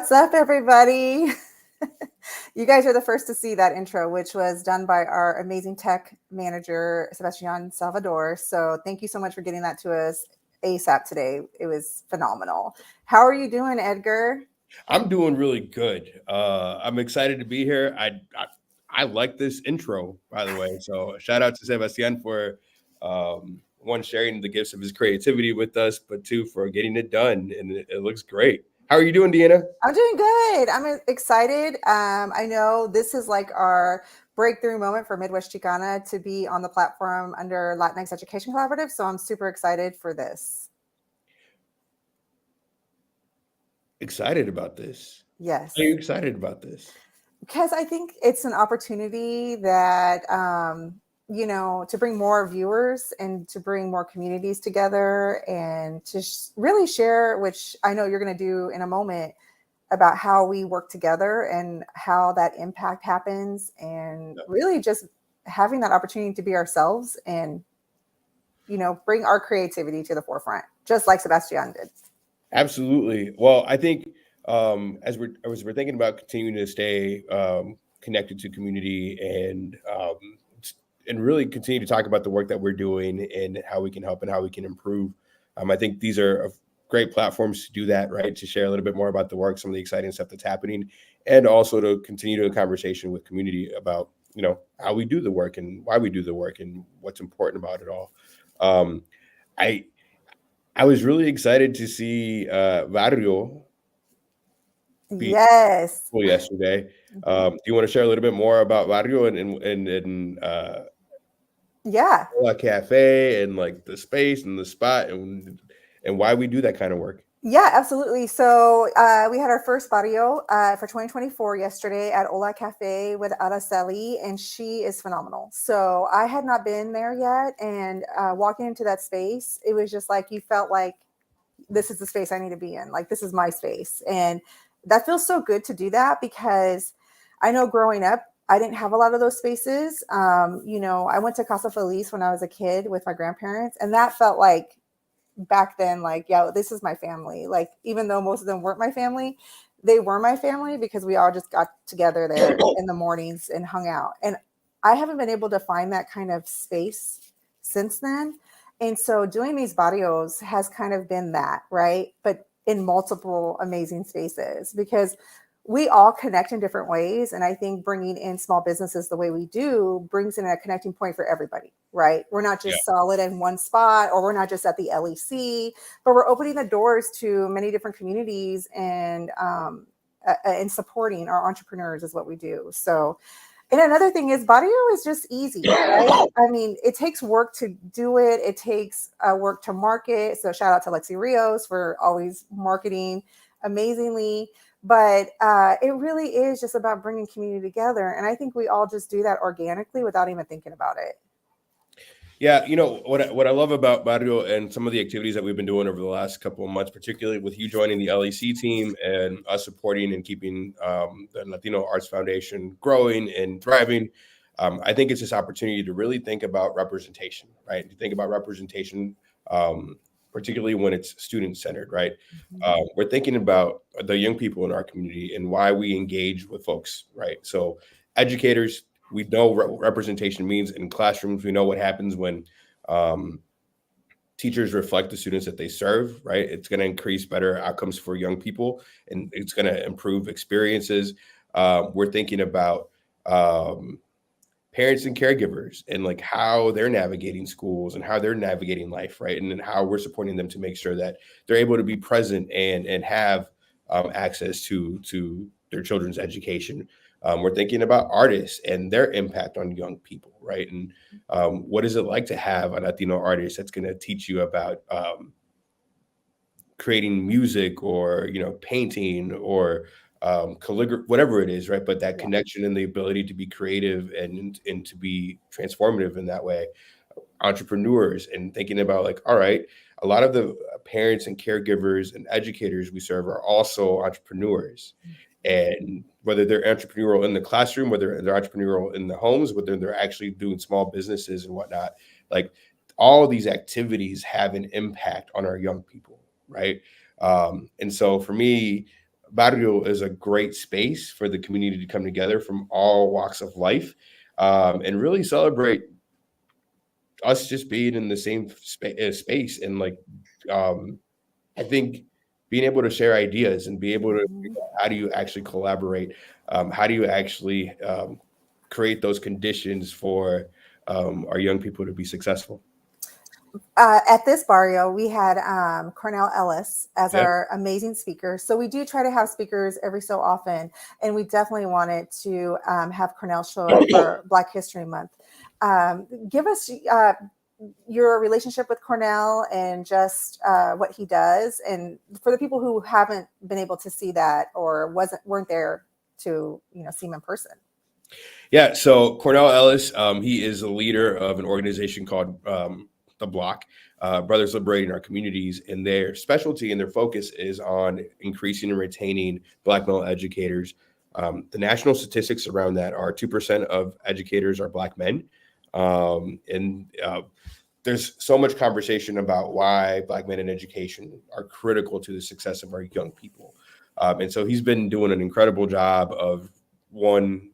What's up, everybody? You guys are the first to see that intro, which was done by our amazing tech manager, Sebastian Salvador. So thank you so much for getting that to us ASAP today. It was phenomenal. How are you doing, Edgar? I'm doing really good. I'm excited to be here. I like this intro, by the way. So shout out to Sebastian for one sharing the gifts of his creativity with us, but two for getting it done, and it looks great. How are you doing, Deanna? I'm doing good. I'm excited. I know this is like our breakthrough moment for Midwest Chicana to be on the platform under Latinx Education Collaborative. So I'm super excited for this. Excited about this. Are you Yes. excited about this? Because I think it's an opportunity that to bring more viewers and to bring more communities together and to really share, which I know you're going to do in a moment, about how we work together and how that impact happens, and really just having that opportunity to be ourselves and bring our creativity to the forefront, just like Sebastian did. Absolutely. Well, I think as we're thinking about continuing to stay connected to community and really continue to talk about the work that we're doing and how we can help and how we can improve. I think these are great platforms to do that, right? To share a little bit more about the work, some of the exciting stuff that's happening, and also to continue the conversation with community about how we do the work and why we do the work and what's important about it all. Um, I I was really excited to see Barrio be Yes. cool yesterday. Mhm. Do you want to share a little bit more about Barrio and Yeah. La Cafe and like the space and the spot and why we do that kind of work? Yeah, absolutely. So we had our first barrio for 2024 yesterday at Ola Cafe with Araceli, and she is phenomenal. So I had not been there yet, and walking into that space, it was just like you felt like this is the space I need to be in. Like this is my space, and that feels so good to do that because I know growing up, I didn't have a lot of those spaces. I went to Casa Feliz when I was a kid with my grandparents, and that felt like back then, like, yeah, this is my family. Like, even though most of them weren't my family, they were my family because we all just got together there in the mornings and hung out. And I haven't been able to find that kind of space since then. And so doing these barrios has kind of been that, right? But in multiple amazing spaces because we all connect in different ways. And I think bringing in small businesses the way we do brings in a connecting point for everybody, right? We're not Yeah. just solid in one spot, or we're not just at the LEC, but we're opening the doors to many different communities and supporting our entrepreneurs is what we do. So, and another thing is barrio is just easy, right? I mean, it takes work to do it. It takes work to market. So shout out to Lexi Rios for always marketing amazingly. But it really is just about bringing community together. And I think we all just do that organically without even thinking about it. Yeah, what I love about Barrio and some of the activities that we've been doing over the last couple of months, particularly with you joining the LEC team and us supporting and keeping the Latino Arts Foundation growing and thriving. I think it's this opportunity to really think about representation, right? To think about representation, um, particularly when it's student centered, right? Mhm. We're thinking about the young people in our community and why we engage with folks, right? So, educators, we know representation means in classrooms. We know what happens when um, teachers reflect the students that they serve, right? It's going to increase better outcomes for young people and it's going to improve experiences. We're thinking about um, parents and caregivers and like how they're navigating schools and how they're navigating life, right? And then how we're supporting them to make sure that they're able to be present and have access to their children's education. We're thinking about artists and their impact on young people, right? And what is it like to have a Latino artist that's going to teach you about creating music or painting or calligraphy, whatever it is, right? But that Yeah. connection and the ability to be creative and to be transformative in that way. Entrepreneurs and thinking about like, all right, a lot of the parents and caregivers and educators we serve are also entrepreneurs. And whether they're entrepreneurial in the classroom, whether they're entrepreneurial in the homes, whether they're actually doing small businesses and whatnot, like all of these activities have an impact on our young people, right? And so for me, Barrio is a great space for the community to come together from all walks of life, and really celebrate us just being in the same space. And like, um, I think being able to share ideas and be able to Mhm. figure out how do you actually collaborate, how do you actually create those conditions for our young people to be successful. At this barrio, we had Cornell Ellis as Yeah. our amazing speaker. So we do try to have speakers every so often, and we definitely wanted to have Cornell show up for Black History Month. Give us your relationship with Cornell and just what he does, and for the people who haven't been able to see that or weren't there to see him in person. Yeah, so Cornell Ellis, he is a leader of an organization called the Block, Brothers Liberating Our Communities, and their specialty and their focus is on increasing and retaining Black male educators. The national statistics around that are 2% of educators are Black men, and there's so much conversation about why Black men in education are critical to the success of our young people, and so he's been doing an incredible job of one.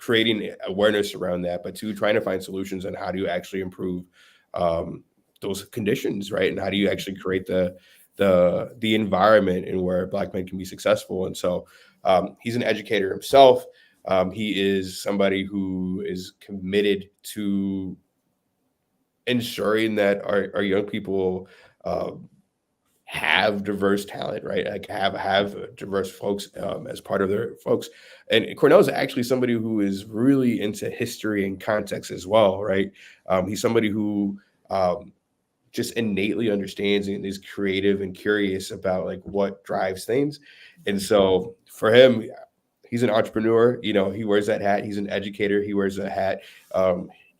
Creating awareness around that, but two, trying to find solutions on how do you actually improve those conditions, right? And how do you actually create the environment in where Black men can be successful? And so he's an educator himself. He is somebody who is committed to ensuring that our young people have diverse talent, right? Like have diverse folks as part of their folks. And Cornell is actually somebody who is really into history and context as well, right? He's somebody who just innately understands and is creative and curious about like what drives things. And so for him, he's an entrepreneur. You know, he wears that hat. He's an educator. He wears a hat.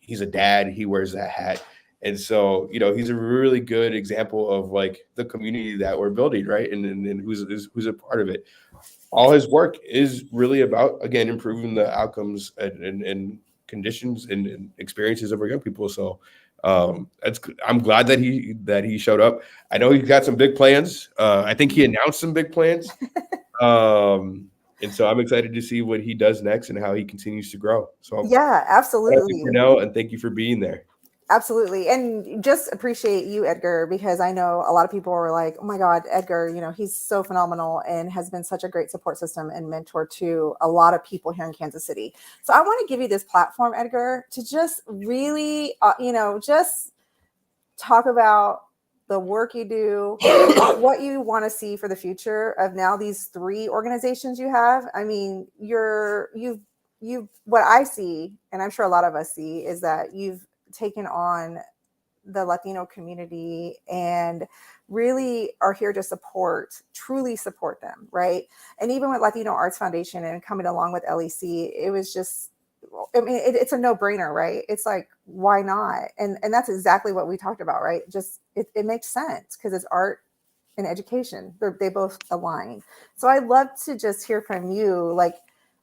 He's a dad. He wears that hat. And so, you know, he's a really good example of like the community that we're building, right? And who's a part of it. All his work is really about, again, improving the outcomes and conditions and experiences of our young people. So I'm glad that he showed up. I know he's got some big plans. I think he announced some big plans. And so I'm excited to see what he does next and how he continues to grow. So Yeah, thank you, absolutely. Cornell, and thank you for being there. Absolutely. And just appreciate you, Edgar, because I know a lot of people were like, oh my God, Edgar, he's so phenomenal and has been such a great support system and mentor to a lot of people here in Kansas City. So I want to give you this platform, Edgar, to just really, just talk about the work you do, what you want to see for the future of now these three organizations you have. I mean, what I see, and I'm sure a lot of us see, is that you've taken on the Latino community and really are here to truly support them, right? And even with Latino Arts Foundation and coming along with LEC, it was just, I mean, it's a no-brainer, right? It's like, why not? And that's exactly what we talked about, right? Just it makes sense because it's art and education. They both align. So I'd love to just hear from you, like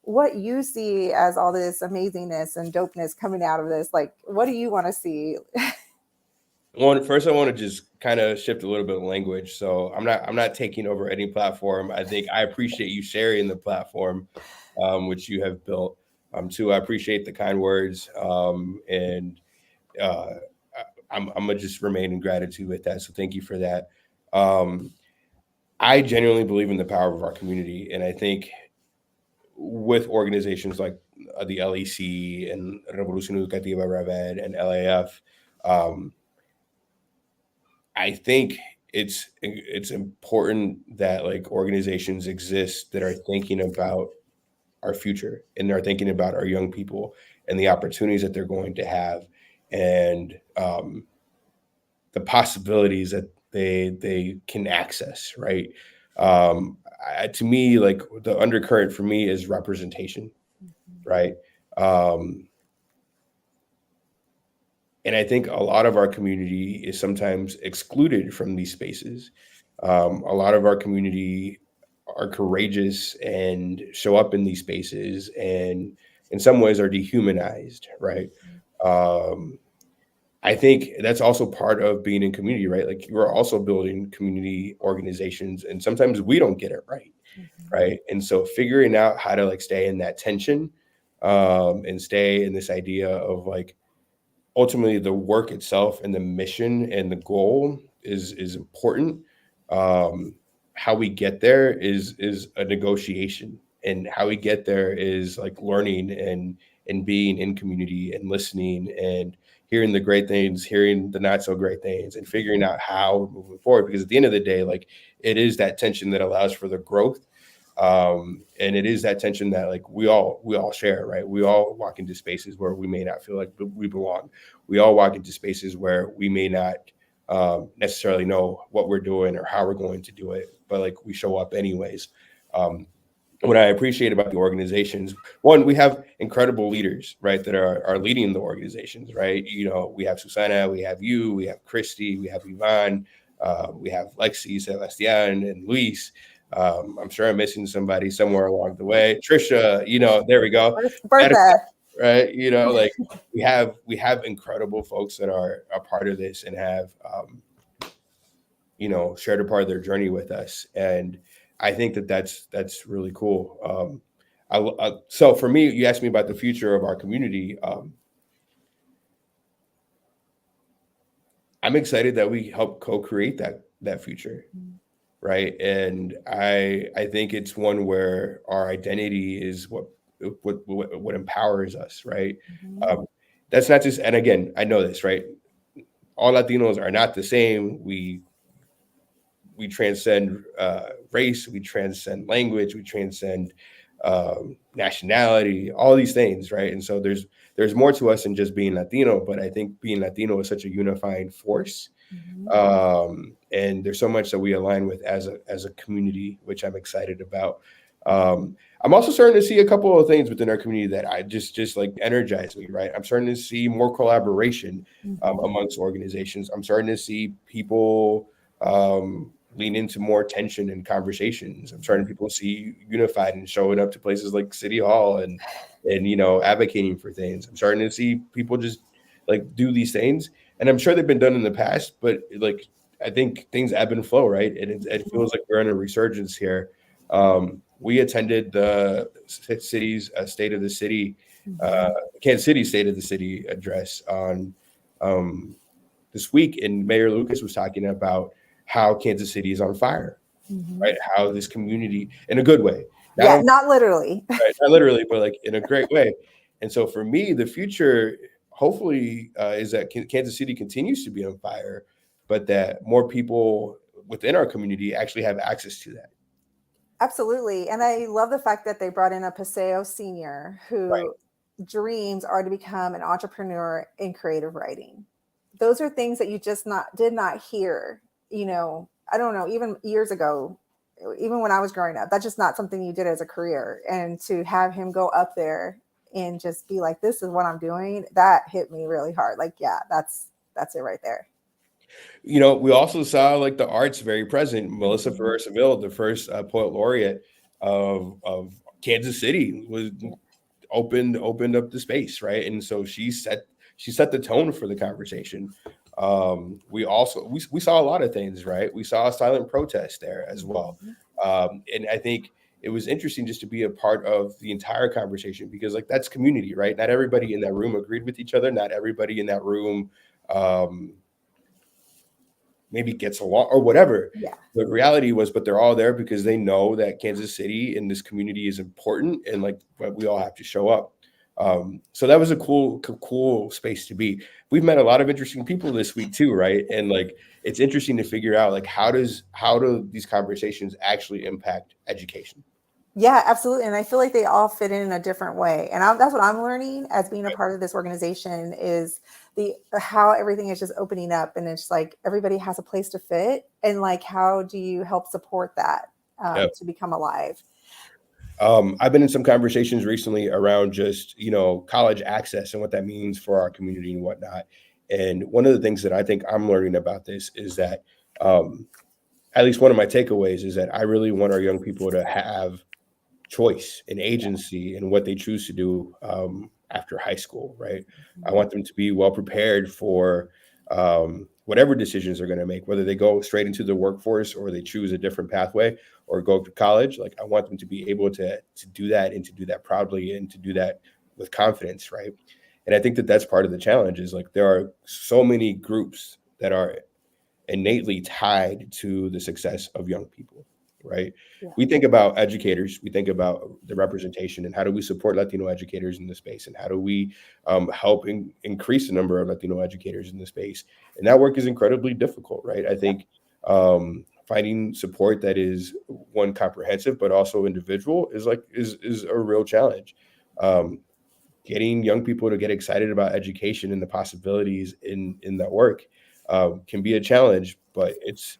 what you see as all this amazingness and dopeness coming out of this. Like, what do you want to see? One first, I want to just kind of shift a little bit of language. So I'm not taking over any platform. I think I appreciate you sharing the platform, which you have built. Two, I appreciate the kind words, and uh, I'm gonna just remain in gratitude with that. So thank you for that. Um, I genuinely believe in the power of our community, and I think with organizations like the LEC and Revolución Educativa Rebed and LAF, um, I think it's important that like organizations exist that are thinking about our future and they're thinking about our young people and the opportunities that they're going to have and the possibilities that they can access, right? To me, like the undercurrent for me is representation, right? Um, and I think a lot of our community is sometimes excluded from these spaces. A lot of our community are courageous and show up in these spaces and in some ways are dehumanized, right? Um, I think that's also part of being in community, right? Like we're also building community organizations, and sometimes we don't get it right, Mhm. right? And so figuring out how to like stay in that tension, and stay in this idea of like ultimately the work itself and the mission and the goal is important. Um, how we get there is a negotiation, and how we get there is like learning and being in community and listening and hearing the great things, hearing the not so great things, and figuring out how we're moving forward. Because at the end of the day, like it is that tension that allows for the growth, and it is that tension that like we all share, right? We all walk into spaces where we may not feel like we belong. We all walk into spaces where we may not necessarily know what we're doing or how we're going to do it, but like we show up anyways. um, what I appreciate about the organizations, one, we have incredible leaders, right, that are leading the organizations, right? You know, we have Susana, we have you, we have Christy, we have Yvonne, we have Lexi, Sebastian, and Luis. I'm sure I'm missing somebody somewhere along the way. Trisha, you know, there we go. Bertha. Right? You know, like we have incredible folks that are a part of this and have you know, shared a part of their journey with us, and I think that that's really cool. So for me, you asked me about the future of our community. I'm excited that we help co-create that future, right? And I think it's one where our identity is what empowers us, right? Mhm. Um, that's not just, and again, I know this, right? All Latinos are not the same. We transcend race, we transcend language, we transcend nationality, all these things, right? And so there's more to us than just being Latino, but I think being Latino is such a unifying force, Mhm. and there's so much that we align with as a community, which I'm excited about. I'm also starting to see a couple of things within our community that I just like energize me, right? I'm starting to see more collaboration Mhm. amongst organizations. I'm starting to see people lean into more tension and conversations. I'm starting to people see unified and showing up to places like City Hall and you know advocating for things. I'm starting to see people just like do these things, and I'm sure they've been done in the past, but like I think things ebb and flow, right? And it feels like we're in a resurgence here. We attended the city's State of the City, uh, Mhm. Kansas City State of the City address on um, this week, and Mayor Lucas was talking about how Kansas City is on fire, Mhm. right? How this community, in a good way, not Yeah, only not literally. right, not literally, but like in a great way. And so for me, the future, hopefully, is that Kansas City continues to be on fire, but that more people within our community actually have access to that. Absolutely. And I love the fact that they brought in a Paseo senior Right. who dreams are to become an entrepreneur in creative writing. Those are things that you just not did not hear, you know, I don't know, even years ago, even when I was growing up, that's just not something you did as a career. And to have him go up there and just be like, this is what I'm doing, that hit me really hard. Like, yeah, that's it right there. You know, we also saw like the arts very present. Melissa Mhm. Ferrer Seville, the first poet laureate of Kansas City, was opened up the space, right? And so she set the tone for the conversation. We also we saw a lot of things, right? We saw a silent protest there as well, Mhm. and I think it was interesting just to be a part of the entire conversation because like that's community, right? Not everybody in that room agreed with each other. Not everybody in that room. Um, Maybe gets along or whatever. Yeah. The reality was, but they're all there because they know that Kansas City and this community is important, and like, but we all have to show up. So that was a cool space to be. We've met a lot of interesting people this week too, right? And like, it's interesting to figure out like how do these conversations actually impact education? Yeah, absolutely. And I feel like they all fit in a different way. And that's what I'm learning as being a part of this organization is the how everything is just opening up and it's like everybody has a place to fit. And like, how do you help support that Yep. to become alive? I've been in some conversations recently around just, you know, college access and what that means for our community and whatnot. And one of the things that I think I'm learning about this is that, um, at least one of my takeaways is that I really want our young people to have choice and agency in what they choose to do after high school, right? I Mhm. want them to be well prepared for whatever decisions they're going to make, whether they go straight into the workforce or they choose a different pathway or go to college. Like I want them to be able to do that and to do that proudly and to do that with confidence, right? And I think that that's part of the challenge is like there are so many groups that are innately tied to the success of young people, right? Yeah. We think about educators, we think about the representation and how do we support Latino educators in the space and how do we help increase the number of Latino educators in the space. And that work is incredibly difficult, right? I Yeah. think finding support that is one comprehensive but also individual is a real challenge. Um, Getting young people to get excited about education and the possibilities in that work can be a challenge. But it's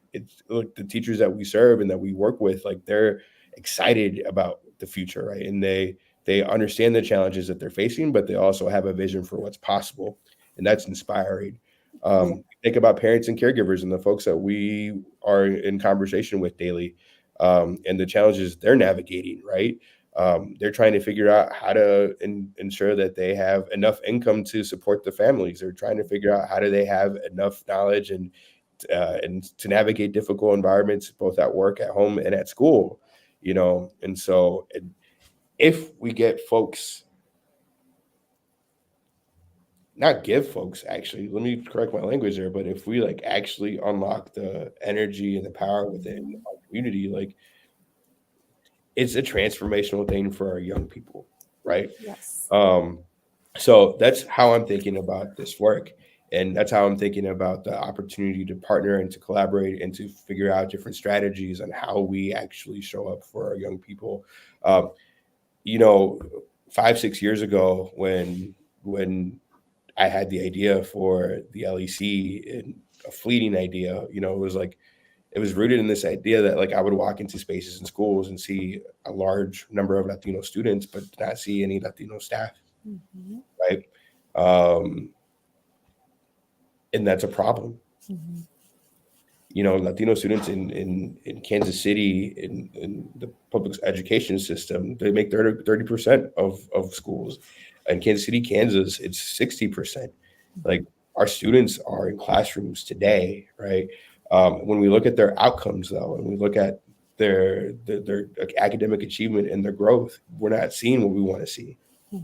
like the teachers that we serve and that we work with, like they're excited about the future, right? And they understand the challenges that they're facing, but they also have a vision for what's possible, and that's inspiring. Yeah. Think about parents and caregivers and the folks that we are in conversation with daily, and the challenges they're navigating, right? They're trying to figure out how to ensure that they have enough income to support the families. They're trying to figure out how do they have enough knowledge and to navigate difficult environments both at work, at home, and at school. And so if we get folks, not give folks actually, let me correct my language there, but if we like actually unlock the energy and the power within Mhm. our community, like it's a transformational thing for our young people, right? Yes. Um, so that's how I'm thinking about this work. And that's how I'm thinking about the opportunity to partner and to collaborate and to figure out different strategies on how we actually show up for our young people. Um, you know, 5, 6 years ago, when I had the idea for the LEC and a fleeting idea, it was like it was rooted in this idea that like I would walk into spaces in schools and see a large number of Latino students, but not see any Latino staff, Mhm. right? Um, and that's a problem. Mhm. Latino students in Kansas City in the public education system, they make 30% of schools. In Kansas City, Kansas, it's 60%. Like our students are in classrooms today, right? When we look at their outcomes, though, and we look at their academic achievement and their growth, we're not seeing what we want to see,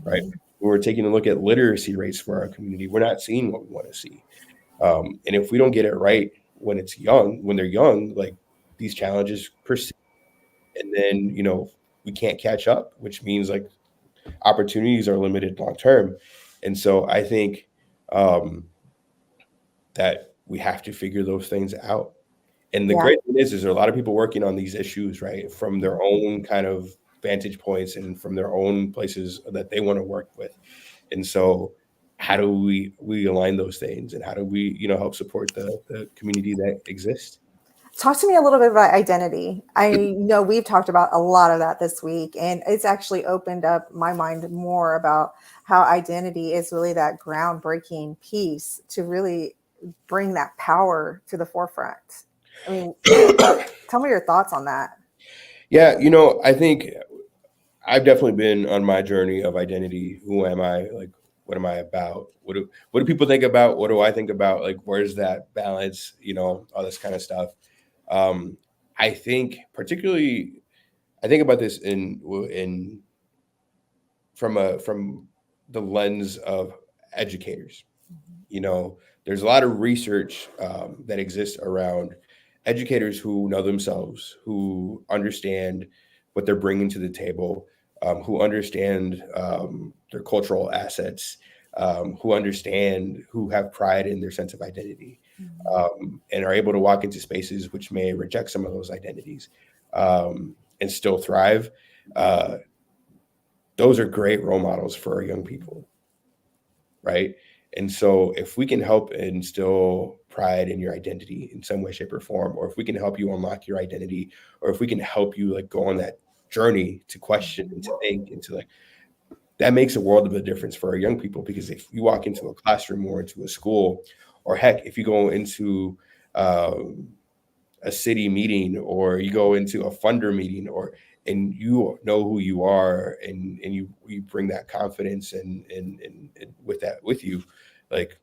right? Mhm. When we're taking a look at literacy rates for our community, we're not seeing what we want to see. And if we don't get it right when they're young, like these challenges persist, and then we can't catch up, which means like opportunities are limited long term. And so I think um, that we have to figure those things out. And the Yeah. great thing is there are a lot of people working on these issues, right, from their own kind of vantage points and from their own places that they want to work with. And so, how do we align those things, and how do we help support the community that exists? Talk to me a little bit about identity. I know we've talked about a lot of that this week, and it's actually opened up my mind more about how identity is really that groundbreaking piece to really bring that power to the forefront. I mean, tell me your thoughts on that. Yeah, I think I've definitely been on my journey of identity. Who am I? Like, what am I about? What do people think about? What do I think about? Like, where's that balance? All this kind of stuff. Um, I think particularly, I think about this in from the lens of educators. you know there's a lot of research that exists around educators who know themselves, who understand what they're bringing to the table, who understand their cultural assets, who have pride in their sense of identity, Mhm. and are able to walk into spaces which may reject some of those identities, and still thrive. uh, those are great role models for our young people, right? And so if we can help instill pride in your identity in some way, shape, or form, or if we can help you unlock your identity, or if we can help you like go on that journey to question and to Mhm. think and to like that makes a world of a difference for our young people. Because if you walk into a classroom or into a school, or heck, if you go into um, a city meeting or you go into a funder meeting or and you know who you are, and you bring that confidence and with that with you, like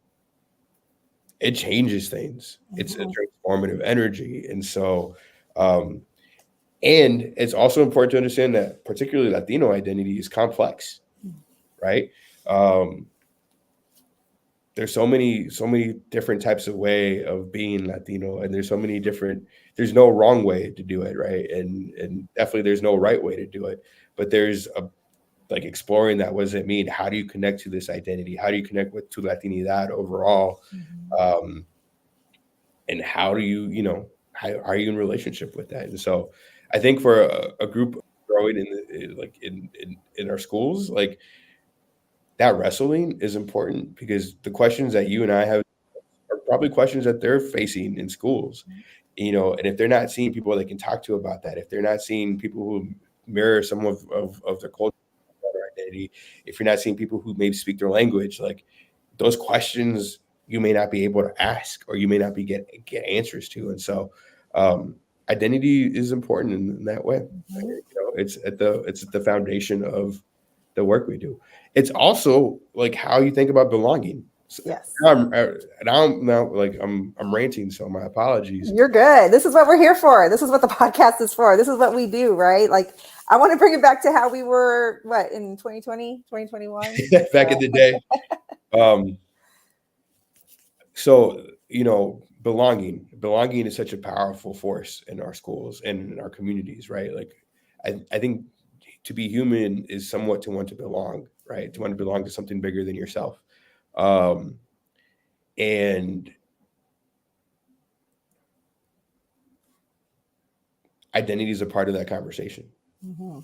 it changes things. It's a Mhm. transformative energy. And so and it's also important to understand that particularly Latino identity is complex, right? um there's so many different types of way of being Latino, and there's so many different, there's no wrong way to do it, right? And definitely there's no right way to do it, but there's a, like, exploring that. What does it mean? How do you connect to this identity? How do you connect with to Latinidad overall? Mhm. um and how do you, how are you in relationship with that? And so I think for a group growing like in our schools, like, that wrestling is important, because the questions that you and I have are probably questions that they're facing in schools, and if they're not seeing people they can talk to about that, if they're not seeing people who mirror some of their culture, their identity, if you're not seeing people who maybe speak their language, like, those questions you may not be able to ask, or you may not be get answers to. And so identity is important in that way. Mhm. It's at the foundation of the work we do. It's also like how you think about belonging. So Yes. now, like, I'm ranting, so my apologies. You're good. This is what we're here for. This is what the podcast is for. This is what we do, right? Like, I want to bring it back to how we were, what, in 2020, 2021? Back in the day. Um, so, belonging is such a powerful force in our schools and in our communities, right? Like, I think to be human is somewhat to want to belong, right? To want to belong to something bigger than yourself. Um, and identity is a part of that conversation. Mhm.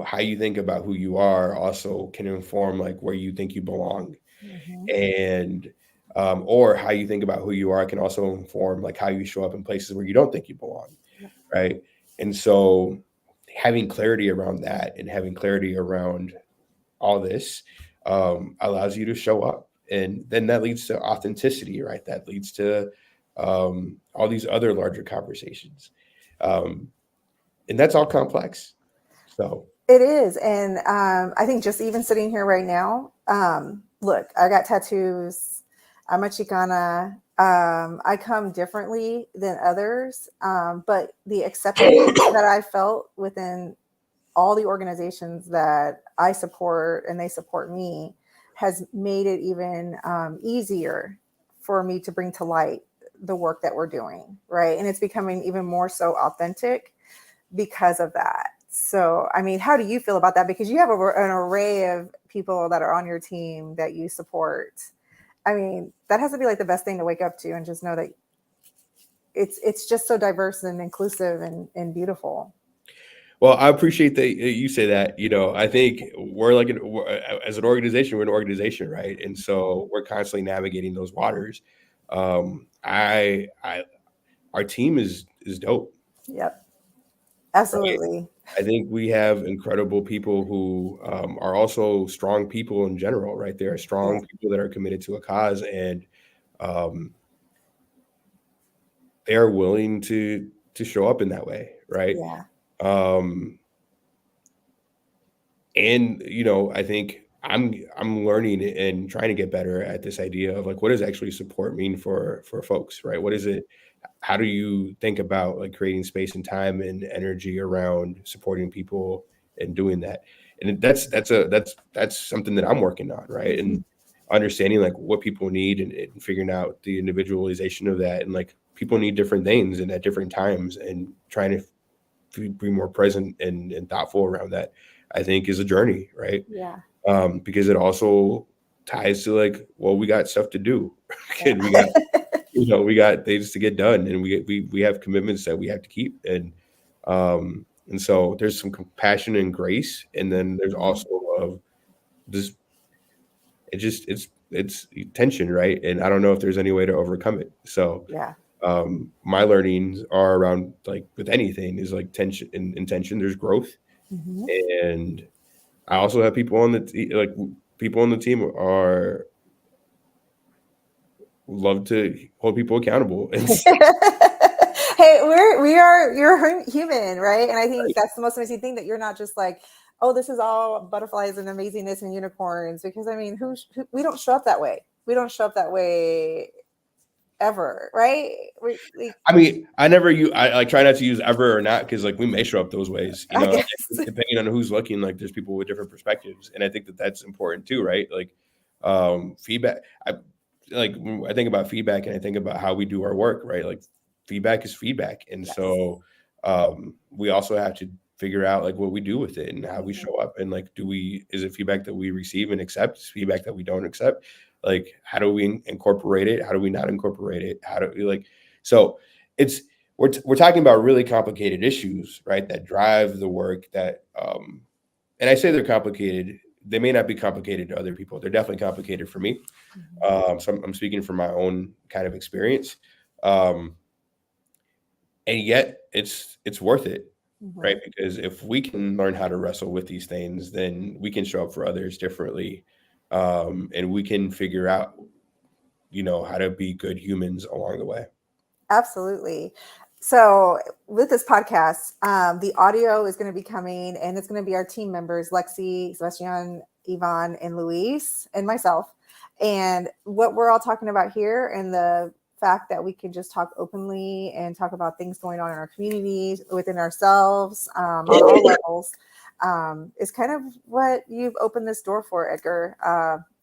How you think about who you are also can inform, like, where you think you belong. Mhm. And or how you think about who you are can also inform, like, how you show up in places where you don't think you belong, Yep. right? And so having clarity around that, and having clarity around all this, allows you to show up, and then that leads to authenticity, right? That leads to all these other larger conversations, um, and that's all complex. So It is. And I think just even sitting here right now, look, I got tattoos. I'm a Chicana. I come differently than others, but the acceptance that I felt within all the organizations that I support and they support me has made it even easier for me to bring to light the work that we're doing, right? And it's becoming even more so authentic because of that. So, I mean, how do you feel about that? Because you have an array of people that are on your team that you support. I mean, that has to be like the best thing to wake up to and just know that it's just so diverse and inclusive and beautiful. well, I appreciate that you say that. I think we're like as an organization, we're an organization, right? And so we're constantly navigating those waters. I Our team is dope, Yep, right? absolutely. I think we have incredible people who are also strong people in general, right? They are Yeah, strong people that are committed to a cause, and um, they are willing to show up in that way, right? yeah, Um, and I think I'm learning and trying to get better at this idea of, like, what does actually support mean for folks, right? What is it? How do you think about, like, creating space and time and energy around supporting people and doing that? And that's something that I'm working on, right? hmm, And understanding, like, what people need, and figuring out the individualization of that, and, like, people need different things and at different times, and trying to be more present and thoughtful around that, I think, is a journey, right? yeah, Because it also ties to, like, well, we got stuff to do, and yeah. we got things to get done, and we have commitments that we have to keep, and so there's some compassion and grace, and then there's Mhm. also of this. It's tension, right? And I don't know if there's any way to overcome it. So Yeah. my learnings are around, like, with anything, is like tension and intention. There's growth, Hmm. and I also have people on people on the team are love to hold people accountable, and Hey, you're human, right? And I think that's the most amazing thing, that you're not just like, oh, this is all butterflies and amazingness and unicorns. Because I mean, we don't show up that way. We don't show up that way ever, right? I mean, I like try not to use ever or not, because like we may show up those ways, I guess. depending on who's looking. Like there's people with different perspectives, and I think that that's important too, right? Like feedback. I think about feedback, and I think about how we do our work, right? Like feedback is feedback, and Yes. so we also have to figure out like what we do with it and how we show up, and like is it feedback that we receive and accept? Is feedback that we don't accept? Like how do we incorporate it? How do we not incorporate it? How do we like? So it's we're talking about really complicated issues, right? That drive the work that and I say they're complicated. They may not be complicated to other people. They're definitely complicated for me. So I'm speaking from my own kind of experience. And yet it's worth it, right? Because if we can learn how to wrestle with these things, then we can show up for others differently. And we can figure out, how to be good humans along the way. Absolutely. So with this podcast, the audio is going to be coming, and it's going to be our team members, Lexi, Sebastian, Yvonne, and Luis, and myself. And what we're all talking about here, and the fact that we can just talk openly and talk about things going on in our communities, within ourselves, on all levels, is kind of what you've opened this door for, Edgar,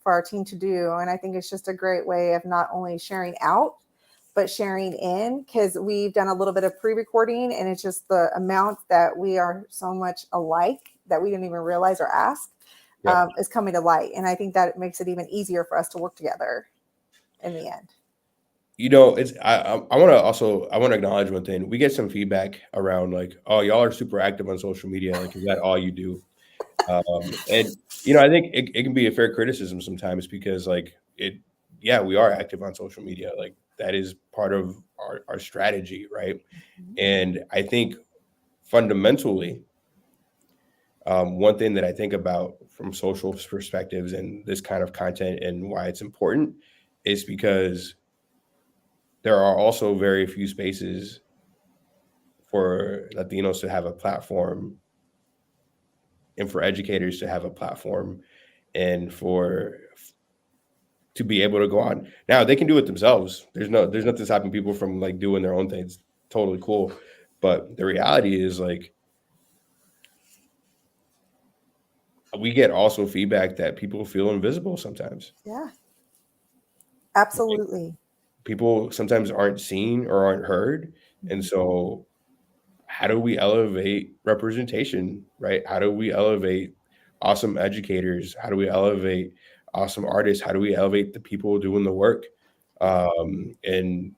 for our team to do. And I think it's just a great way of not only sharing out, but sharing in, because we've done a little bit of pre-recording, and it's just the amount that we are so much alike that we didn't even realize or ask is coming to light. And I think that it makes it even easier for us to work together in the end. I want to acknowledge one thing. We get some feedback around like, oh, y'all are super active on social media. Like, is that all you do? And I think it can be a fair criticism sometimes, because like we are active on social media. Like that is part of our strategy, right? And I think fundamentally, one thing that I think about from social perspectives and this kind of content and why it's important is because there are also very few spaces for Latinos to have a platform, and for educators to have a platform, and to be able to go on. Now they can do it themselves. There's nothing stopping people from like doing their own things. Totally cool. But the reality is like we get also feedback that people feel invisible sometimes. Yeah, absolutely. Like, people sometimes aren't seen or aren't heard. And so how do we elevate representation, right? How do we elevate awesome educators? How do we elevate awesome artists? How do we elevate the people doing the work? And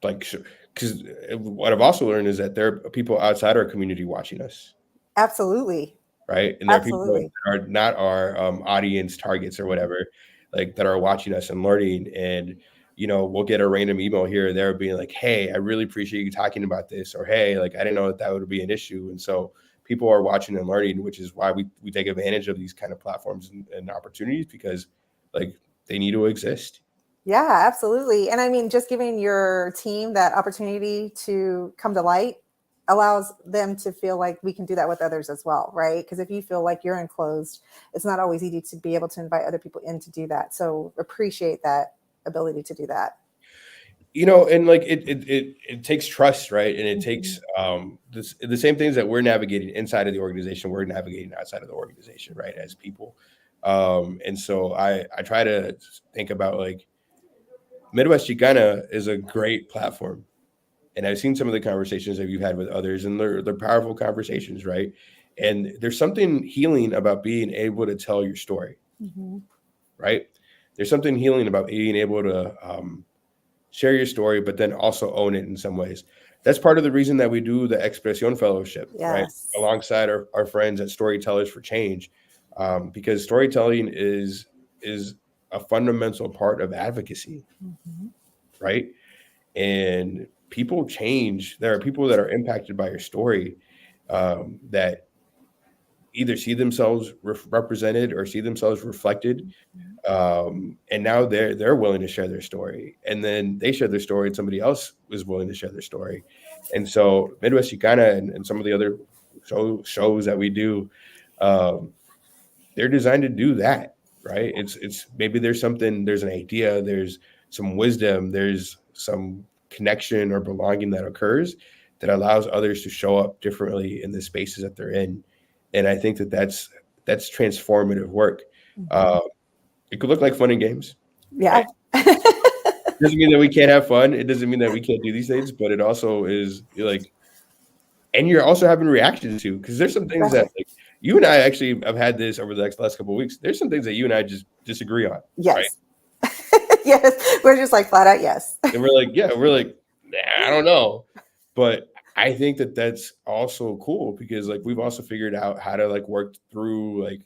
like, because what I've also learned is that there are people outside our community watching us. Absolutely. Right. And there are people that are not our audience targets or whatever, like that are watching us and learning. And, we'll get a random email here or there being like, hey, I really appreciate you talking about this. Or, hey, like, I didn't know that would be an issue. And so people are watching and learning, which is why we take advantage of these kind of platforms and opportunities, because like they need to exist. Yeah, absolutely. And I mean, just giving your team that opportunity to come to light allows them to feel like we can do that with others as well, right? Because if you feel like you're enclosed, it's not always easy to be able to invite other people in to do that. So appreciate that ability to do that. And like it takes trust, right? And it takes the same things that we're navigating inside of the organization, we're navigating outside of the organization, right? As people. And so I try to think about like Midwest Chicana is a great platform. And I've seen some of the conversations that you've had with others, and they're powerful conversations, right? And there's something healing about being able to tell your story, right? There's something healing about being able to share your story, but then also own it in some ways. That's part of the reason that we do the Expresión Fellowship, right? Alongside our friends at Storytellers for Change, because storytelling is a fundamental part of advocacy, right? And people change. There are people that are impacted by your story that either see themselves represented or see themselves reflected. And now they're willing to share their story, and then they share their story and somebody else is willing to share their story. And so Midwest Chicana and some of the other shows that we do, um, they're designed to do that, right? It's maybe there's an idea, there's some wisdom, there's some connection or belonging that occurs that allows others to show up differently in the spaces that they're in. And I think that's transformative work. Mhm. uh, it could look like fun and games, Yeah. right? It doesn't mean that we can't have fun. It doesn't mean that we can't do these things, but it also is like, and you're also having reactions to, because there's some things that Right. like you and I actually have had this over the last couple of weeks. There's some things that you and I just disagree on, right? Yes. Yes. We're just like flat out yes. And we're like, yeah, we're like, nah, I don't know, but I think that that's also cool because like we've also figured out how to like work through like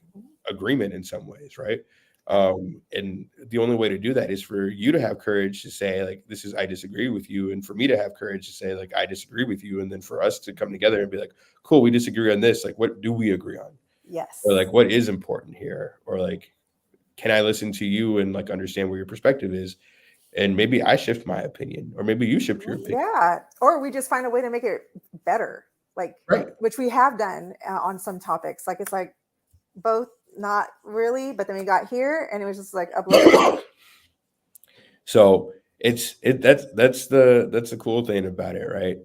agreement in some ways, right? And the only way to do that is for you to have courage to say like, this is, I disagree with you, and for me to have courage to say like, I disagree with you, and then for us to come together and be like, cool, we disagree on this, like what do we agree on, or Yes. like what is important here, or like can I listen to you and like understand where your perspective is, and maybe I shift my opinion, or maybe you shift your opinion. Yeah. Or we just find a way to make it better, like, Right. which we have done on some topics. Like, it's like both not really, but then we got here and it was just like uplifting. So that's the cool thing about it, right?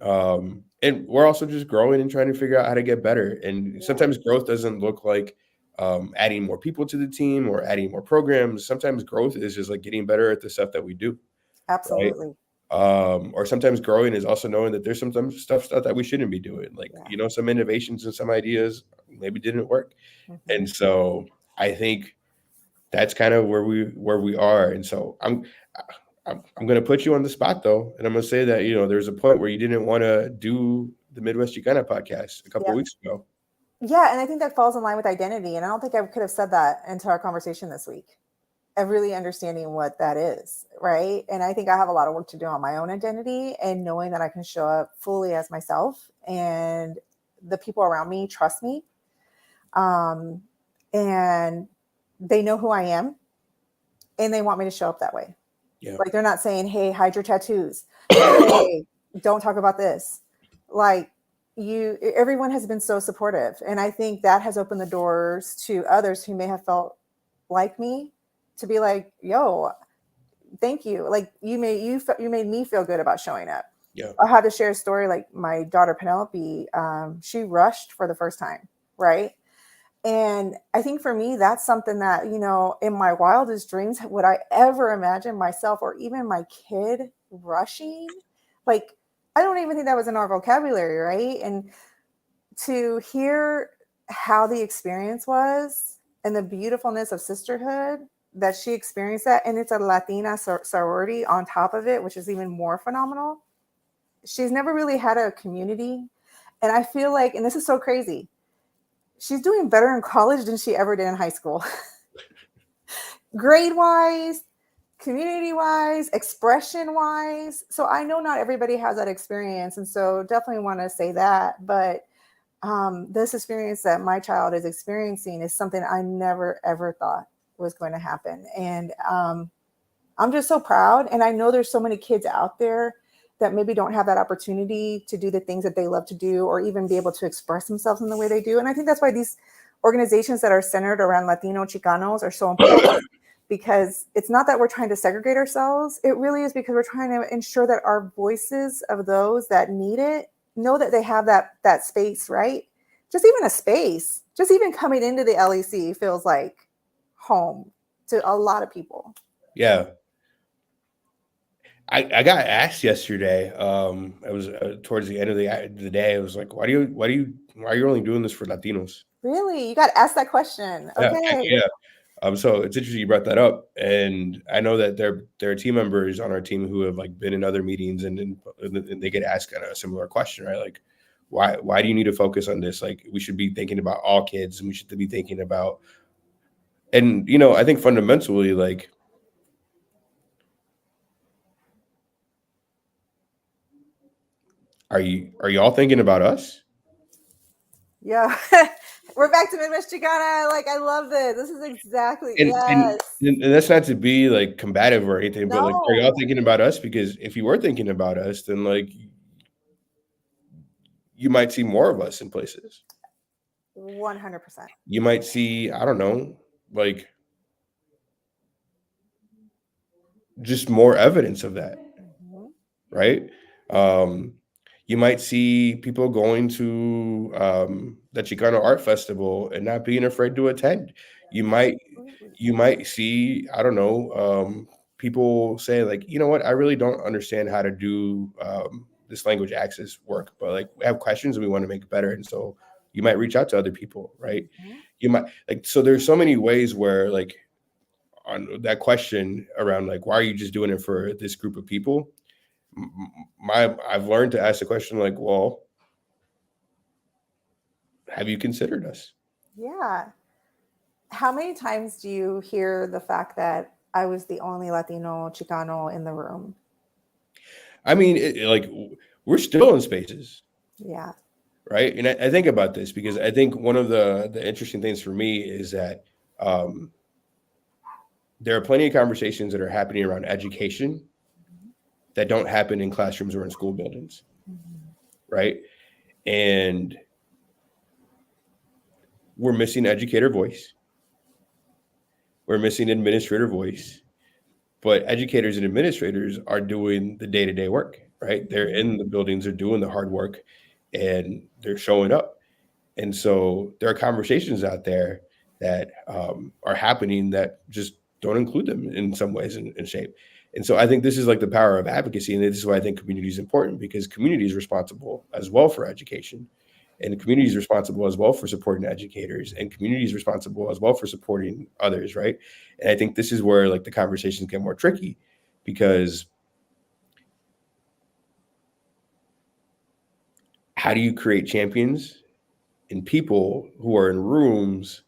And we're also just growing and trying to figure out how to get better. And Yeah. sometimes growth doesn't look like adding more people to the team or adding more programs. Sometimes growth is just like getting better at the stuff that we do, right? Absolutely. Or sometimes growing is also knowing that there's some stuff that we shouldn't be doing. Like, Yeah. you know, some innovations and some ideas maybe didn't work. Mhm. And so I think that's kind of where we are. And so I'm going to put you on the spot though, and I'm going to say that, you know, there's a point where you didn't want to do the Midwest Chicana podcast a couple Yeah. of weeks ago. Yeah. And I think that falls in line with identity. And I don't think I could have said that into our conversation this week, of really understanding what that is. Right. And I think I have a lot of work to do on my own identity and knowing that I can show up fully as myself, and the people around me trust me. Um, and they know who I am and they want me to show up that way. Yeah. Like, they're not saying, hey, hide your tattoos. Hey, don't talk about this. Like, everyone has been so supportive. And I think that has opened the doors to others who may have felt like me to be like, yo, thank you. Like, you made me feel good about showing up. Yeah. I'll have to share a story. Like, my daughter Penelope, she rushed for the first time, right? And I think for me, that's something that, you know, in my wildest dreams, would I ever imagine myself or even my kid rushing? Like, I don't even think that was in our vocabulary, right? And to hear how the experience was and the beautifulness of sisterhood that she experienced that, and it's a Latina sorority on top of it, which is even more phenomenal. She's never really had a community. And I feel like, and this is so crazy, she's doing better in college than she ever did in high school. Grade wise, community wise, expression wise. So I know not everybody has that experience. And so definitely want to say that. But this experience that my child is experiencing is something I never, ever thought was going to happen. And I'm just so proud. And I know there's so many kids out there that maybe don't have that opportunity to do the things that they love to do, or even be able to express themselves in the way they do. And I think that's why these organizations that are centered around Latino Chicanos are so important, because it's not that we're trying to segregate ourselves. It really is because we're trying to ensure that our voices of those that need it know that they have that space, right? Just even a space, just even coming into the LEC feels like home to a lot of people. Yeah. I got asked yesterday. It was towards the end of the day. It was like, why are you only doing this for Latinos? Really? You got to ask that question. Yeah, Okay. yeah. So it's interesting you brought that up, and I know that there are team members on our team who have like been in other meetings, and they get asked a similar question, right? Like, why do you need to focus on this? Like, we should be thinking about all kids, and we should be thinking about, and you know, I think fundamentally, like, are you all thinking about us? Yeah. We're back to Midwest Chicana. Like, I love this. This is exactly, And and yes. and that's not to be like combative or anything, but like, are y'all No, thinking about us? Because if you were thinking about us, then like you might see more of us in places. 100%. You might see, I don't know, like just more evidence of that, Mhm. right? Um, you might see people going to the Chicano Art Festival and not being afraid to attend. You might Absolutely. you might see, I don't know, people say like, you know what, I really don't understand how to do this language access work, but like we have questions and we want to make it better, and so you might reach out to other people, right? Mhm. You might like so there's so many ways where like on that question around like why are you just doing it for this group of people, my I've learned to ask the question like, well, have you considered us? Yeah. How many times do you hear the fact that I was the only Latino Chicano in the room? I mean, like we're still in spaces, Yeah. right? And I think about this because I think one of the interesting things for me is that um, there are plenty of conversations that are happening around education that don't happen in classrooms or in school buildings, Mhm. right? And we're missing educator voice, we're missing administrator voice, but educators and administrators are doing the day-to-day work, right? They're Mhm. in the buildings, they're doing the hard work, and they're showing up. And so there are conversations out there that are happening that just don't include them in some ways and shape. And so I think this is like the power of advocacy, and this is why I think community is important, because community is responsible as well for education, and the community is responsible as well for supporting educators, and community is responsible as well for supporting others, right? And I think this is where like the conversations get more tricky, because how do you create champions in people who are in rooms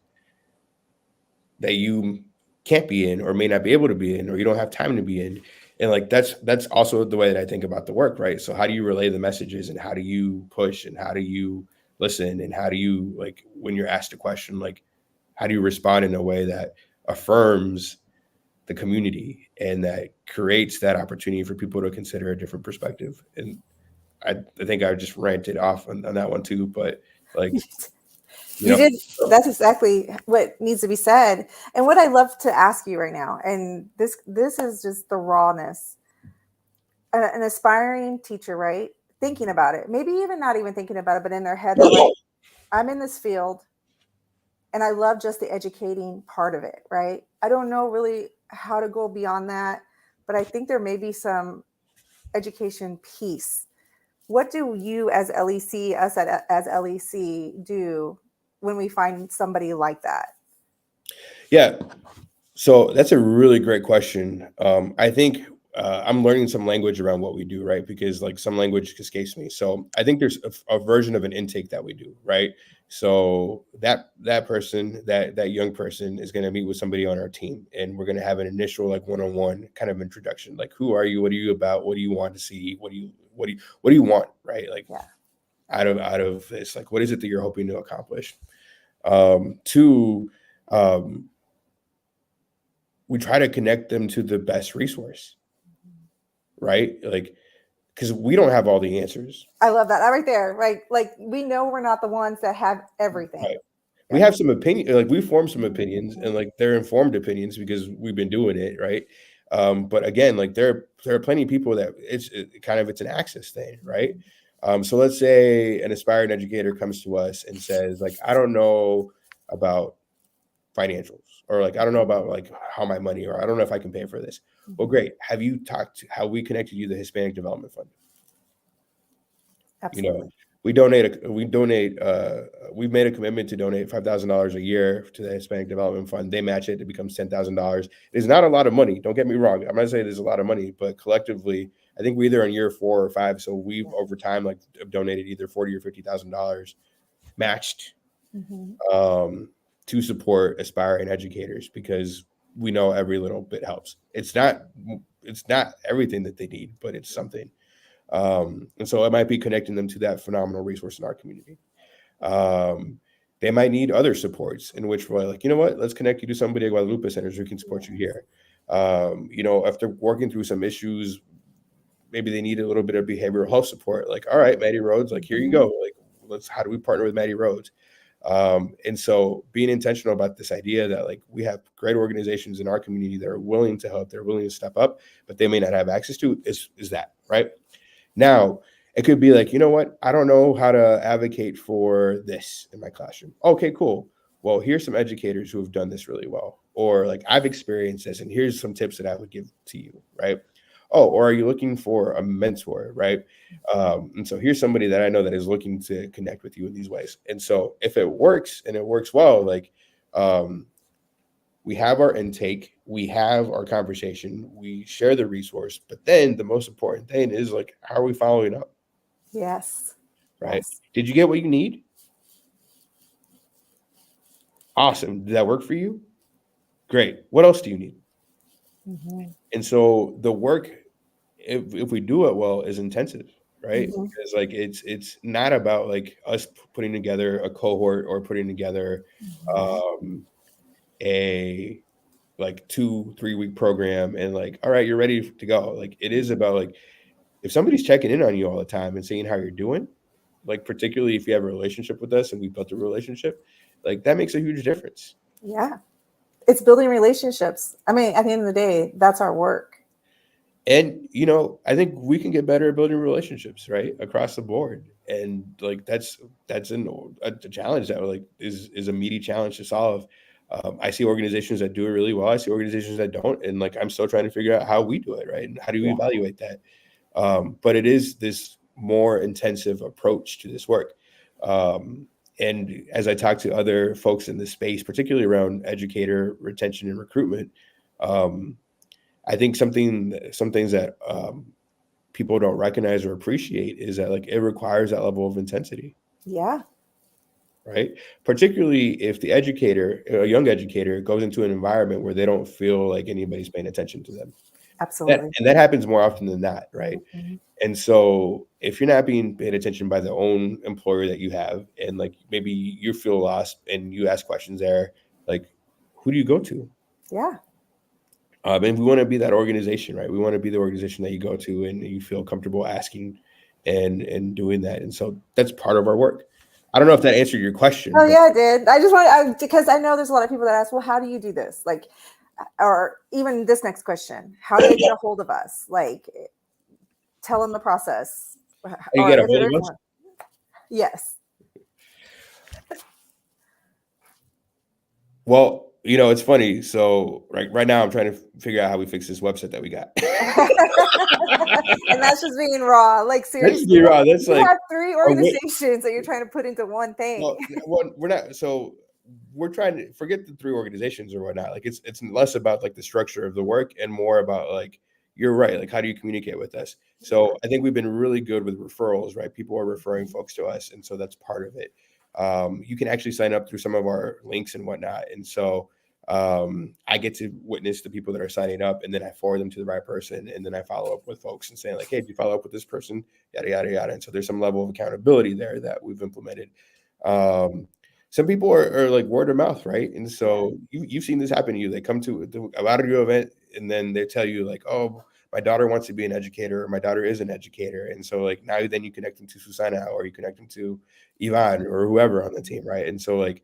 that you can't be in or may not be able to be in or you don't have time to be in? And like that's also the way that I think about the work, right? So how do you relay the messages, and how do you push, and how do you listen, and how do you, like, when you're asked a question, like how do you respond in a way that affirms the community and that creates that opportunity for people to consider a different perspective? And I think I just ranted off on that one too, but like, you You know, did. That's exactly what needs to be said. And what I love to ask you right now, and this is just the rawness. An aspiring teacher, right? Thinking about it, maybe even not even thinking about it, but in their head, they're like, I'm in this field and I love just the educating part of it, right? I don't know really how to go beyond that, but I think there may be some education piece. What do you as LEC, us as LEC, do when we find somebody like that? yeah. So that's a really great question. I think I'm learning some language around what we do, right? Because like some language escapes me. So I think there's a version of an intake that we do, right? So that person, that young person, is going to meet with somebody on our team, and we're going to have an initial like one-on-one kind of introduction. Like, who are you? What are you about? What do you want to see? What do you want? Right? Like Yeah. out of this, like, what is it that you're hoping to accomplish? Two. We try to connect them to the best resource, right? Like, because we don't have all the answers. I love that right there. Right. Like we know we're not the ones that have everything. Right. We Yeah. have some opinion, like we form some opinions, and Mhm. like they're informed opinions because we've been doing it, right? But again, like there are plenty of people that it's an access thing, right? So let's say an aspiring educator comes to us and says, like, I don't know about financials, or like I don't know about like how my money, or I don't know if I can pay for this. Well, Mhm. great. Have you talked to how we connected you to the Hispanic Development Fund? You know, Absolutely. we've made a commitment to donate $5,000 a year to the Hispanic Development Fund. They match it, it becomes $10,000. It's not a lot of money, don't get me wrong, I'm not saying there's a lot of money, but collectively I think we're either on year 4 or 5, so we've Yeah. over time like donated either 40 or $50,000 matched, Mhm. um, to support aspiring educators, because we know every little bit helps. It's not everything that they need, but it's something. And so it might be connecting them to that phenomenal resource in our community. Um, They might need other supports in which we're like, you know what, let's connect you to somebody at Guadalupe Centers who can support you here. You know, if they're working through some issues, maybe they need a little bit of behavioral health support. Like, all right, Maddie Rhodes, like, here you go. Like, how do we partner with Maddie Rhodes? And so being intentional about this idea that like we have great organizations in our community that are willing to help, they're willing to step up, but they may not have access to is that, right? Now, it could be like, you know what? I don't know how to advocate for this in my classroom. Okay, cool. Well, here's some educators who have done this really well. Or like, I've experienced this, and here's some tips that I would give to you, right? Oh, or are you looking for a mentor, right? And so here's somebody that I know that is looking to connect with you in these ways. And so if it works and it works well, like we have our intake, we have our conversation, we share the resource, but then the most important thing is like, how are we following up? Yes. Right? Yes. Did you get what you need? Awesome. Did that work for you? Great. What else do you need? And so the work, if we do it well, is intensive, right? Because like it's not about like us putting together a cohort or putting together a like 2-3 week program and like, all right, you're ready to go. Like it is about like if somebody's checking in on you all the time and seeing how you're doing, like particularly if you have a relationship with us and we built a relationship, like that makes a huge difference. Yeah. It's building relationships. I mean, at the end of the day, that's our work. And you know, I think we can get better at building relationships, right, across the board. And like that's a challenge that like is a meaty challenge to solve. I see organizations that do it really well. I see organizations that don't, and like I'm still trying to figure out how we do it, right, and how do we evaluate that. But it is this more intensive approach to this work. And as I talk to other folks in this space, particularly around educator retention and recruitment, I think some things that people don't recognize or appreciate is that like it requires that level of intensity. Yeah. Right. Particularly if the educator, a young educator, goes into an environment where they don't feel like anybody's paying attention to them. Absolutely. And that happens more often than not, right? And so if you're not being paid attention by the own employer that you have, and like maybe you feel lost and you ask questions there, like who do you go to? Yeah. And we want to be that organization, right? We want to be the organization that you go to and you feel comfortable asking and doing that. And so that's part of our work. I don't know if that answered your question. Oh yeah, it did. I just want because I know there's a lot of people that ask, well, how do you do this? Like, or even this next question, how do they get a hold of us? Like, tell them the process. You get a hold of us? Yes. Well, you know, it's funny. So right now I'm trying to figure out how we fix this website that we got. And that's just being raw. Like seriously, That's raw. That's you like have 3 organizations that you're trying to put into one thing. Well, we're not. So we're trying to forget the 3 organizations or whatnot. Like it's less about like the structure of the work and more about like you're right. Like how do you communicate with us? So I think we've been really good with referrals, right? People are referring folks to us, and so that's part of it. You can actually sign up through some of our links and whatnot, and so I get to witness the people that are signing up, and then I forward them to the right person, and then I follow up with folks and saying like, hey, did you follow up with this person? Yada yada yada. And so there's some level of accountability there that we've implemented. Some people are like word of mouth, right? And so you've seen this happen to you. They come to a lot of your event, and then they tell you like, oh, my daughter wants to be an educator, or my daughter is an educator, and so like now then you connect them to Susana, or you connect them to Ivan or whoever on the team, right? And so like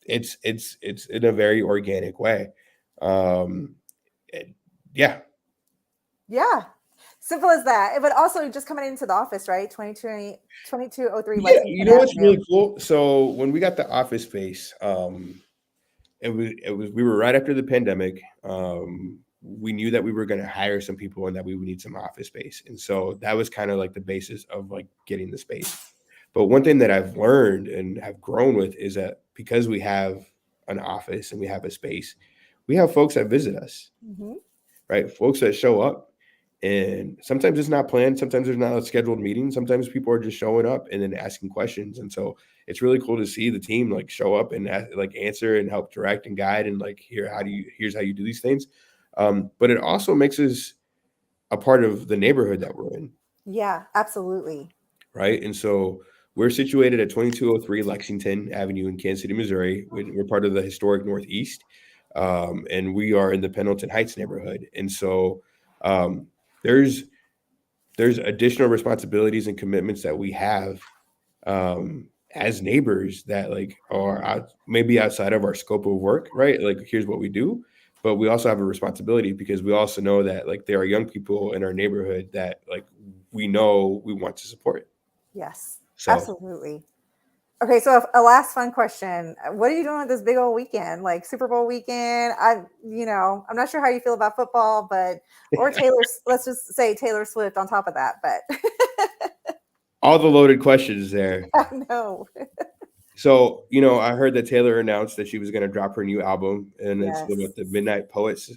it's in a very organic way. Yeah. Simple as that. But also just coming into the office, right? 2203 Yeah, you know what's really cool? So when we got the office space, it was we were right after the pandemic. We knew that we were going to hire some people and that we would need some office space, and so that was kind of like the basis of like getting the space. But one thing that I've learned and have grown with is that because we have an office and we have a space, we have folks that visit us, right? Folks that show up. And sometimes it's not planned. Sometimes there's not a scheduled meeting. Sometimes people are just showing up and then asking questions. And so it's really cool to see the team like show up and like answer and help direct and guide and like here's how you do these things. But it also makes us a part of the neighborhood that we're in. Yeah, absolutely. Right. And so We're situated at 2203 Lexington Avenue in Kansas City, Missouri. We're part of the historic Northeast, and we are in the Pendleton Heights neighborhood. And so um, there's additional responsibilities and commitments that we have as neighbors that like are maybe outside of our scope of work, right? Like here's what we do, but we also have a responsibility because we also know that like there are young people in our neighborhood that like we know we want to support. Yes, So absolutely. Okay, so a last fun question. What are you doing with this big old weekend? Like Super Bowl weekend? I'm not sure how you feel about football, but or let's just say Taylor Swift on top of that, but all the loaded questions there. I know. So, I heard that Taylor announced that she was going to drop her new album, and it's Yes. with the Midnight Poets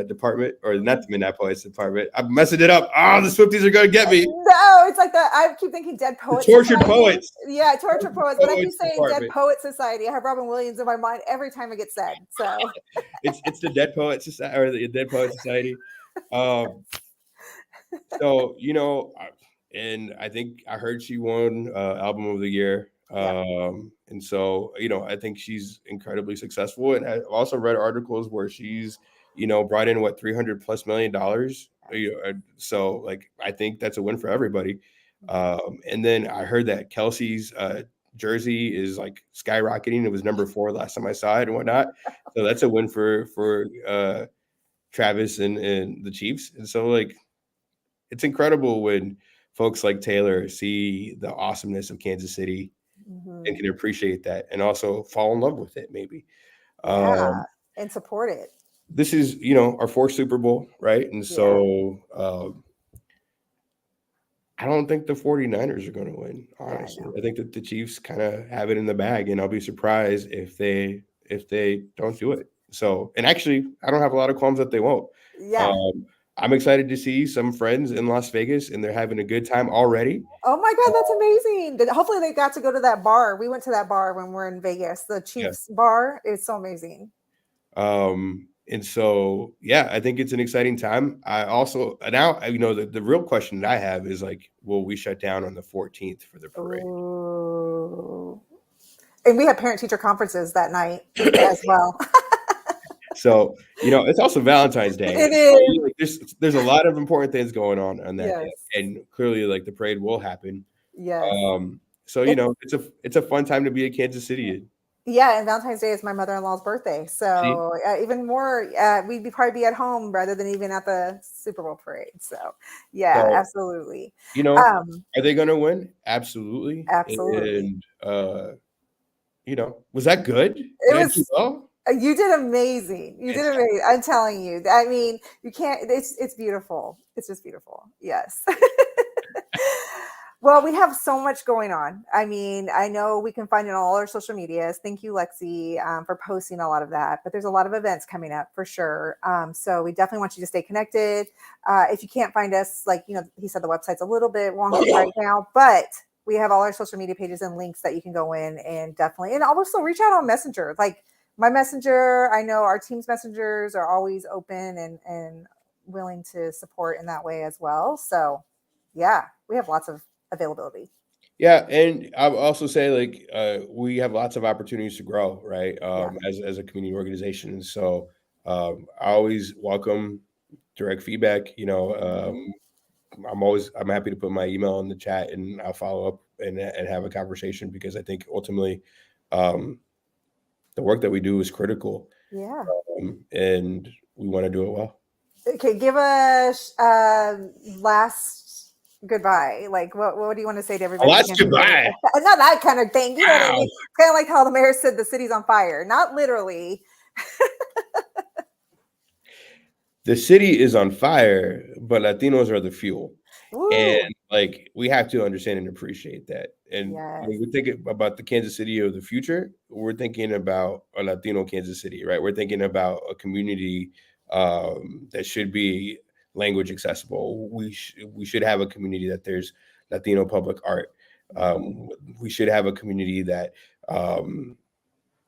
department, or not the Midnight Poets department. I'm messing it up. Oh, the Swifties are going to get me. No, it's like that. I keep thinking Dead The Poets Tortured Society. Poets. Yeah, Tortured Poets, but I keep Poets saying Dead department. Poet Society. I have Robin Williams in my mind every time it gets said. So It's the Dead Poets Society, or the Dead Poets Society. Um, so and I think I heard she won album of the year. yeah, And so I think she's incredibly successful, and I've also read articles where she's brought in what $300+ million. So like I think that's a win for everybody. And then I heard that Kelsey's jersey is like skyrocketing. It was number 4 last time I saw it and whatnot. So that's a win for Travis and the Chiefs. And so like it's incredible when folks like Taylor see the awesomeness of Kansas City and hmm can appreciate that and also fall in love with it maybe. yeah, Um, and support it. this is, our 4th Super Bowl, right? And Yeah, so I don't think the 49ers are going to win, yeah, I honestly. know. I think that the Chiefs kind of have it in the bag, and I'll be surprised if they don't do it. So, and actually, I don't have a lot of qualms that they won't. Yeah. Um, I'm excited to see some friends in Las Vegas, and they're having a good time already. Oh my God, that's amazing. Hopefully they got to go to that bar. We went to that bar when we're in Vegas, the Yeah. Chiefs bar. It's so amazing. And so, yeah, I think it's an exciting time. I also now, the real question that I have is like, will we shut down on the 14th for the parade? Ooh. And we had parent teacher conferences that night as well. So, it's also Valentine's Day. It So, is. like, there's a lot of important things going on that day, Yes. and clearly, like the parade will happen. Yes. So It's it's a fun time to be a Kansas City. Yeah, and Valentine's Day is my mother-in-law's birthday, See, so even more, probably be at home rather than even at the Super Bowl parade. So, yeah, so absolutely, are they going to win? Absolutely. absolutely. And was that good? It Did I do was well? You did amazing. You did Fantastic. amazing. I'm telling you. I mean, you can't. It's beautiful. It's just beautiful. Yes. Well, we have so much going on. I mean, I know we can find it on all our social medias. Thank you, Lexi, for posting a lot of that. But there's a lot of events coming up for sure. So we definitely want you to stay connected. If you can't find us, like he said, the website's a little bit wonky right now, but we have all our social media pages and links that you can go in and definitely, and also reach out on Messenger. Like my Messenger, I know our team's messengers are always open and willing to support in that way as well. So yeah, we have lots of availability. Yeah, and I would also say like we have lots of opportunities to grow, right? Yeah. As a community organization, and so I always welcome direct feedback. Mhm. I'm happy to put my email in the chat, and I'll follow up and have a conversation because I think ultimately um, the work that we do is critical, Yeah. and we want to do it well. Okay. Give a last goodbye. Like, what do you want to say to Oh, everybody? that's goodbye. Not that kind of thing. You know what I Wow. mean? Kind of like how the mayor said the city's on fire. Not literally. The city is on fire, but Latinos are the fuel. And Woo. like we have to understand and appreciate that. And Yes. when we think about the Kansas City of the future, we're thinking about a Latino Kansas City, right? We're thinking about a community that should be language accessible. We should have a community that there's Latino public art. We should have a community that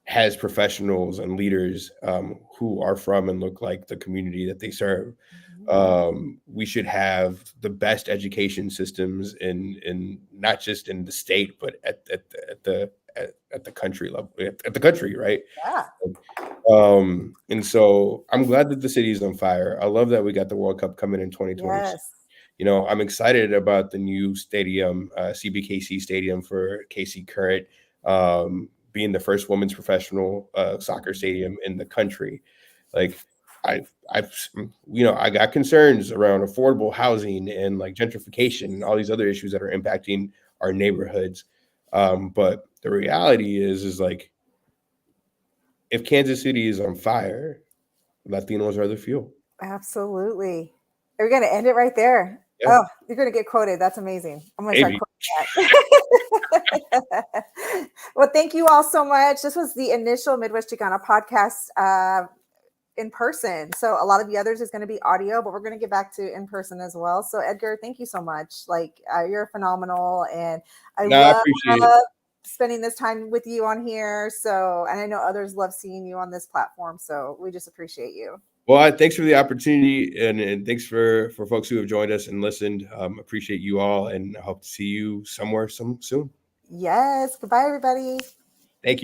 has professionals and leaders who are from and look like the community that they serve. We should have the best education systems in not just in the state, but at the country level, at the country, right? Yeah. And so I'm glad that the city is on fire. I love that we got the World Cup coming in 2026. Yes. You know, I'm excited about the new stadium, CBKC Stadium for KC Current, being the first women's professional soccer stadium in the country. Like, I got concerns around affordable housing and like gentrification and all these other issues that are impacting our neighborhoods. But the reality is like, if Kansas City is on fire, Latinos are the fuel. Absolutely. Are we going to end it right there? Yeah. Oh, you're going to get quoted. That's amazing. I'm going to start Maybe. quoting that. Well, thank you all so much. This was the initial Midwest Chicana podcast in person. So a lot of the others is going to be audio, but we're going to get back to in person as well. So Edgar, thank you so much. Like you're phenomenal. And I appreciate it. spending this time with you on here. So, and I know others love seeing you on this platform. So we just appreciate you. Well, thanks for the opportunity, and thanks for folks who have joined us and listened. Appreciate you all, and I hope to see you somewhere soon. Yes. Goodbye, everybody.